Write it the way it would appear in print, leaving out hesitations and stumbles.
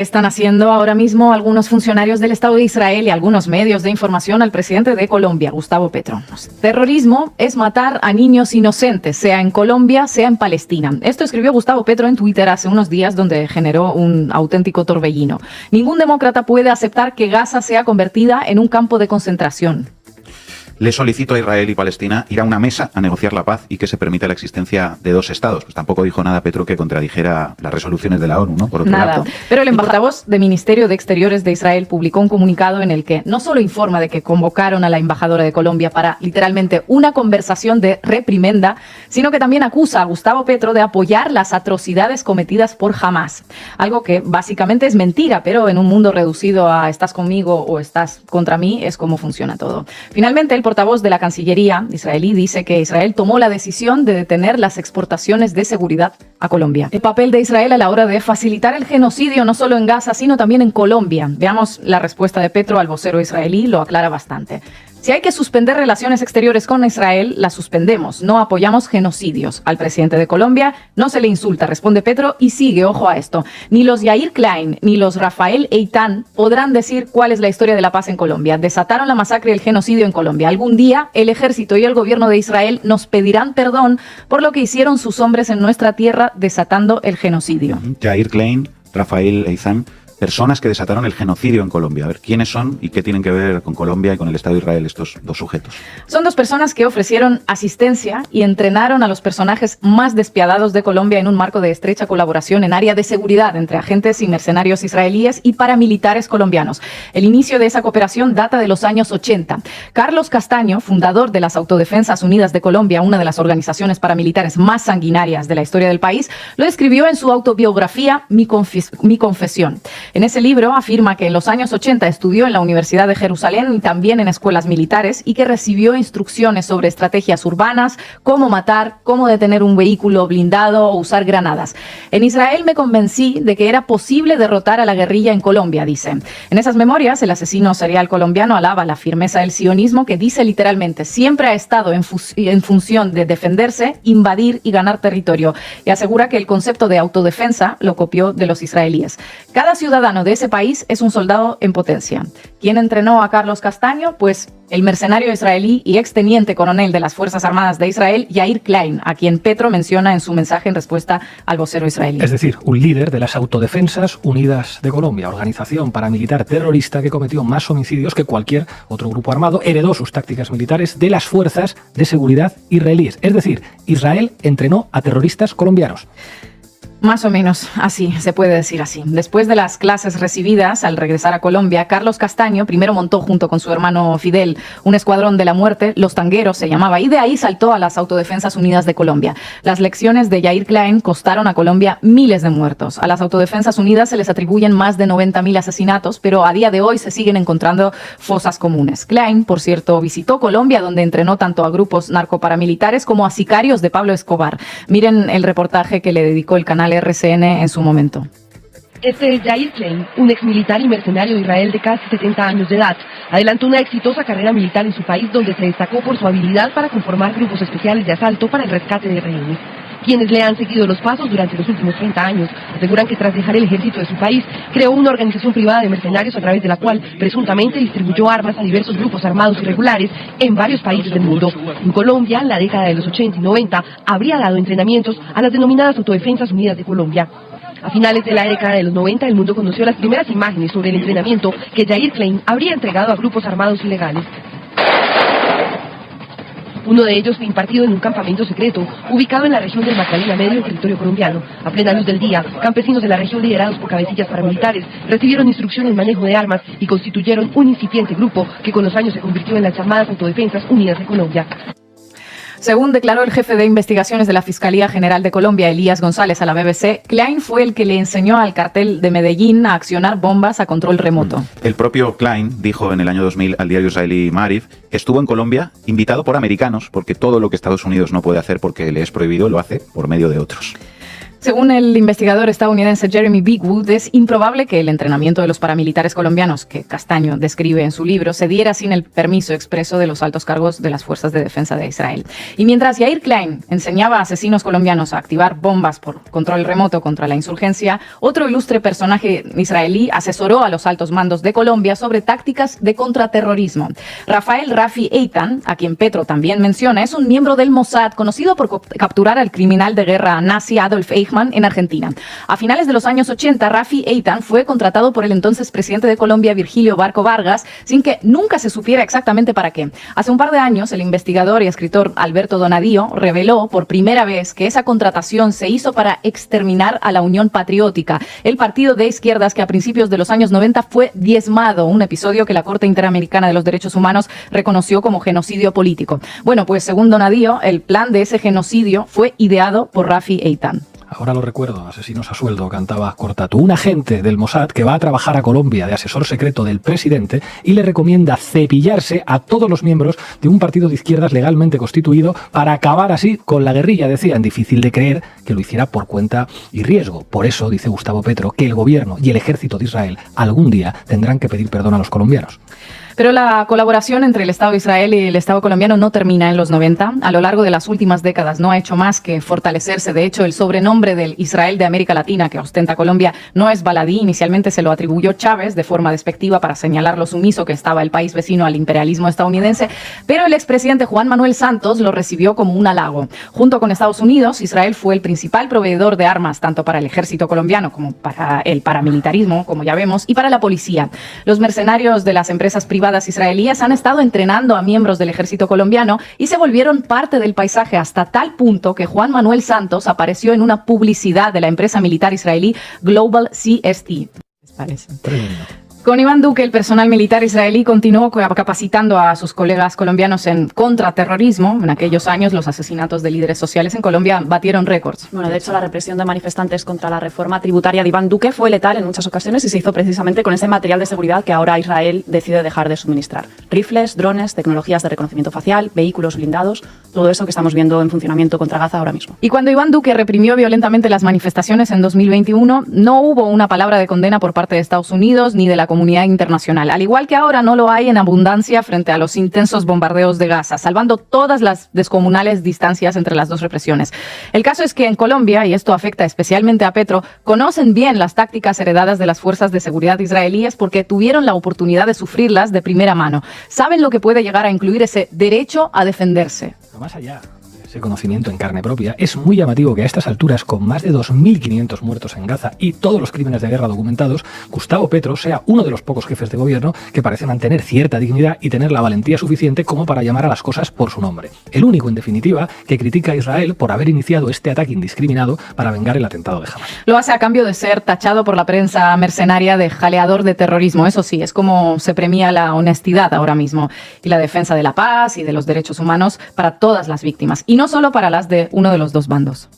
Están haciendo ahora mismo algunos funcionarios del Estado de Israel y algunos medios de información al presidente de Colombia, Gustavo Petro. Terrorismo es matar a niños inocentes, sea en Colombia, sea en Palestina. Esto escribió Gustavo Petro en Twitter hace unos días, donde generó un auténtico torbellino. Ningún demócrata puede aceptar que Gaza sea convertida en un campo de concentración. Le solicito a Israel y Palestina ir a una mesa a negociar la paz y que se permita la existencia de dos estados. Pues tampoco dijo nada Petro que contradijera las resoluciones de la ONU, ¿no? Por otro lado. Pero el portavoz del Ministerio de Exteriores de Israel publicó un comunicado en el que no solo informa de que convocaron a la embajadora de Colombia para literalmente una conversación de reprimenda, sino que también acusa a Gustavo Petro de apoyar las atrocidades cometidas por Hamás. Algo que básicamente es mentira, pero en un mundo reducido a estás conmigo o estás contra mí es como funciona todo. Finalmente, el portavoz de la Cancillería israelí dice que Israel tomó la decisión de detener las exportaciones de seguridad a Colombia. El papel de Israel a la hora de facilitar el genocidio no solo en Gaza, sino también en Colombia. Veamos la respuesta de Petro al vocero israelí, lo aclara bastante. Si hay que suspender relaciones exteriores con Israel, las suspendemos. No apoyamos genocidios. Al presidente de Colombia no se le insulta, responde Petro, y sigue, ojo a esto. Ni los Yair Klein ni los Rafael Eitan podrán decir cuál es la historia de la paz en Colombia. Desataron la masacre y el genocidio en Colombia. Algún día el ejército y el gobierno de Israel nos pedirán perdón por lo que hicieron sus hombres en nuestra tierra desatando el genocidio. Yair Klein, Rafael Eitan, personas que desataron el genocidio en Colombia. A ver, ¿quiénes son y qué tienen que ver con Colombia y con el Estado de Israel estos dos sujetos? Son dos personas que ofrecieron asistencia y entrenaron a los personajes más despiadados de Colombia en un marco de estrecha colaboración en área de seguridad entre agentes y mercenarios israelíes y paramilitares colombianos. El inicio de esa cooperación data de los años 80. Carlos Castaño, fundador de las Autodefensas Unidas de Colombia, una de las organizaciones paramilitares más sanguinarias de la historia del país, lo escribió en su autobiografía Mi Confesión. En ese libro afirma que en los años 80 estudió en la Universidad de Jerusalén y también en escuelas militares y que recibió instrucciones sobre estrategias urbanas, cómo matar, cómo detener un vehículo blindado o usar granadas. En Israel me convencí de que era posible derrotar a la guerrilla en Colombia, dice. En esas memorias, el asesino serial colombiano alaba la firmeza del sionismo, que dice literalmente siempre ha estado en función de defenderse, invadir y ganar territorio, y asegura que el concepto de autodefensa lo copió de los israelíes. Cada ciudadano de ese país es un soldado en potencia. ¿Quién entrenó a Carlos Castaño? Pues el mercenario israelí y exteniente coronel de las Fuerzas Armadas de Israel, Yair Klein, a quien Petro menciona en su mensaje en respuesta al vocero israelí. Es decir, un líder de las Autodefensas Unidas de Colombia, organización paramilitar terrorista que cometió más homicidios que cualquier otro grupo armado, heredó sus tácticas militares de las fuerzas de seguridad israelíes. Es decir, Israel entrenó a terroristas colombianos. Más o menos así, se puede decir así. Después de las clases recibidas al regresar a Colombia, Carlos Castaño primero montó junto con su hermano Fidel un escuadrón de la muerte, Los Tangueros se llamaba, y de ahí saltó a las Autodefensas Unidas de Colombia. Las lecciones de Yair Klein costaron a Colombia miles de muertos. A las Autodefensas Unidas se les atribuyen más de 90.000 asesinatos, pero a día de hoy se siguen encontrando fosas comunes. Klein, por cierto, visitó Colombia, donde entrenó tanto a grupos narcoparamilitares como a sicarios de Pablo Escobar. Miren el reportaje que le dedicó el canal RCN en su momento. Este es Yair Klein, un exmilitar y mercenario de Israel de casi 70 años de edad. Adelantó una exitosa carrera militar en su país, donde se destacó por su habilidad para conformar grupos especiales de asalto para el rescate de rehenes. Quienes le han seguido los pasos durante los últimos 30 años aseguran que tras dejar el ejército de su país, creó una organización privada de mercenarios a través de la cual presuntamente distribuyó armas a diversos grupos armados irregulares en varios países del mundo. En Colombia, en la década de los 80 y 90, habría dado entrenamientos a las denominadas Autodefensas Unidas de Colombia. A finales de la década de los 90, el mundo conoció las primeras imágenes sobre el entrenamiento que Yair Klein habría entregado a grupos armados ilegales. Uno de ellos fue impartido en un campamento secreto, ubicado en la región del Magdalena Medio, en territorio colombiano. A plena luz del día, campesinos de la región liderados por cabecillas paramilitares recibieron instrucción en manejo de armas y constituyeron un incipiente grupo que con los años se convirtió en las llamadas Autodefensas Unidas de Colombia. Según declaró el jefe de investigaciones de la Fiscalía General de Colombia, Elías González, a la BBC, Klein fue el que le enseñó al cartel de Medellín a accionar bombas a control remoto. El propio Klein dijo en el año 2000 al diario israelí Maariv que estuvo en Colombia invitado por americanos, porque todo lo que Estados Unidos no puede hacer porque le es prohibido lo hace por medio de otros. Según el investigador estadounidense Jeremy Bigwood, es improbable que el entrenamiento de los paramilitares colombianos, que Castaño describe en su libro, se diera sin el permiso expreso de los altos cargos de las Fuerzas de Defensa de Israel. Y mientras Yair Klein enseñaba a asesinos colombianos a activar bombas por control remoto contra la insurgencia, otro ilustre personaje israelí asesoró a los altos mandos de Colombia sobre tácticas de contraterrorismo. Rafael Rafi Eitan, a quien Petro también menciona, es un miembro del Mossad conocido por capturar al criminal de guerra nazi Adolf Eichmann en Argentina. A finales de los años 80, Rafi Eitan fue contratado por el entonces presidente de Colombia, Virgilio Barco Vargas, sin que nunca se supiera exactamente para qué. Hace un par de años, el investigador y escritor Alberto Donadío reveló por primera vez que esa contratación se hizo para exterminar a la Unión Patriótica, el partido de izquierdas que a principios de los años 90 fue diezmado, un episodio que la Corte Interamericana de los Derechos Humanos reconoció como genocidio político. Bueno, pues según Donadío, el plan de ese genocidio fue ideado por Rafi Eitan. Ahora lo recuerdo, Asesinos a sueldo, cantaba Cortatu, un agente del Mossad que va a trabajar a Colombia de asesor secreto del presidente y le recomienda cepillarse a todos los miembros de un partido de izquierdas legalmente constituido para acabar así con la guerrilla. Decían, difícil de creer que lo hiciera por cuenta y riesgo. Por eso, dice Gustavo Petro, que el gobierno y el ejército de Israel algún día tendrán que pedir perdón a los colombianos. Pero la colaboración entre el Estado de Israel y el Estado colombiano no termina en los 90. A lo largo de las últimas décadas no ha hecho más que fortalecerse. De hecho, el sobrenombre del Israel de América Latina que ostenta Colombia no es baladí. Inicialmente se lo atribuyó Chávez de forma despectiva para señalar lo sumiso que estaba el país vecino al imperialismo estadounidense, pero el expresidente Juan Manuel Santos lo recibió como un halago. Junto con Estados Unidos, Israel fue el principal proveedor de armas, tanto para el ejército colombiano como para el paramilitarismo, como ya vemos, y para la policía. Los mercenarios de las empresas privadas israelíes han estado entrenando a miembros del ejército colombiano y se volvieron parte del paisaje hasta tal punto que Juan Manuel Santos apareció en una publicidad de la empresa militar israelí Global CST. ¿Les parece? Tremendo. Con Iván Duque, el personal militar israelí continuó capacitando a sus colegas colombianos en contraterrorismo. En aquellos años, los asesinatos de líderes sociales en Colombia batieron récords. Bueno, de hecho, la represión de manifestantes contra la reforma tributaria de Iván Duque fue letal en muchas ocasiones y se hizo precisamente con ese material de seguridad que ahora Israel decide dejar de suministrar. Rifles, drones, tecnologías de reconocimiento facial, vehículos blindados, todo eso que estamos viendo en funcionamiento contra Gaza ahora mismo. Y cuando Iván Duque reprimió violentamente las manifestaciones en 2021, no hubo una palabra de condena por parte de Estados Unidos ni de la comunidad internacional, al igual que ahora no lo hay en abundancia frente a los intensos bombardeos de Gaza, salvando todas las descomunales distancias entre las dos represiones. El caso es que en Colombia, y esto afecta especialmente a Petro, conocen bien las tácticas heredadas de las fuerzas de seguridad israelíes porque tuvieron la oportunidad de sufrirlas de primera mano. Saben lo que puede llegar a incluir ese derecho a defenderse. Pero más allá ese conocimiento en carne propia, es muy llamativo que a estas alturas, con más de 2.500 muertos en Gaza y todos los crímenes de guerra documentados, Gustavo Petro sea uno de los pocos jefes de gobierno que parece mantener cierta dignidad y tener la valentía suficiente como para llamar a las cosas por su nombre. El único, en definitiva, que critica a Israel por haber iniciado este ataque indiscriminado para vengar el atentado de Hamas. Lo hace a cambio de ser tachado por la prensa mercenaria de jaleador de terrorismo. Eso sí, es como se premia la honestidad ahora mismo y la defensa de la paz y de los derechos humanos para todas las víctimas. Y no solo para las de uno de los dos bandos.